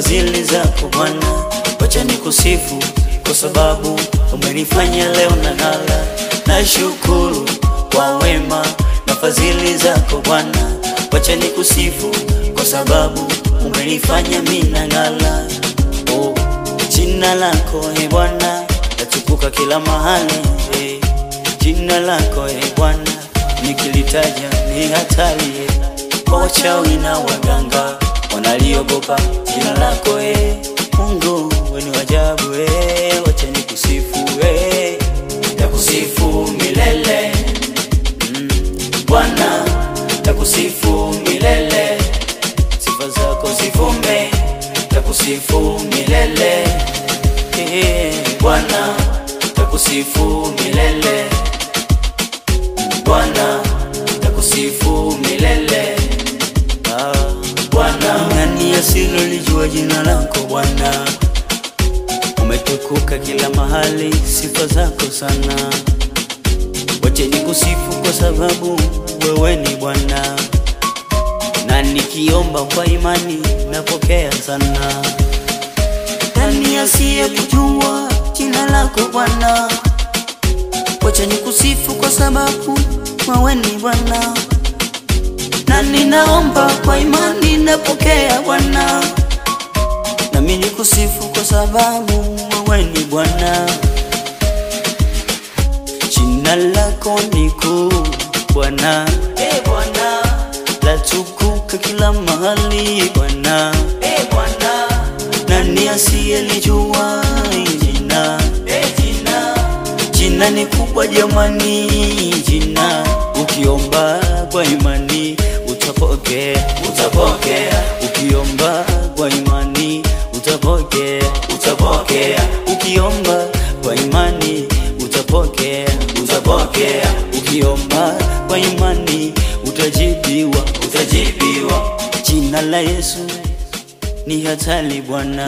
fadhili zako Bwana. Wacha nikusifu kwa sababu umenifanya leo nang'ala. Nashukuru kwa wema na fadhili zako Bwana. Wacha nikusifu kwa sababu umenifanya mimi nang'ala. Oh, jina lako Bwana latukuka kila mahali. Jina lako Bwana nikilitaja ni hatari. Wachawi na waganga wanaliogopa jina lako Mungu wewe ni ajabu. Wacha nikusifu takusifu milele Bwana, takusifu milele. Sifa zako zivume, takusifu milele Bwana, takusifu milele Bwana, takusifu milele Bwana. Nani asilolijua jina lako Bwana? Umetukuka kila mahali, sifa zako sana. Wacha nikusifu kwa sababu wewe ni Bwana, na nikiomba kwa imani napokea sana. Nani asiyekujua jina lako Bwana? Wacha nikusifu kwa sababu wewe ni Bwana, na ninaomba kwa imani napokea Bwana. Na mimi nikusifu kwa sababu wewe ni Bwana. Jina lako ni kuu Bwana, Bwana, latukuka kila mahali Bwana, Bwana. Nani asiyelijua jina? Jina ni kubwa jamani, jina ukiomba kwa imani utapokea. Ukiomba kwa imani utapokea. Ukiomba kwa imani utapokea. Ukiomba kwa imani utajibiwa. Jina la Yesu ni hatari Bwana.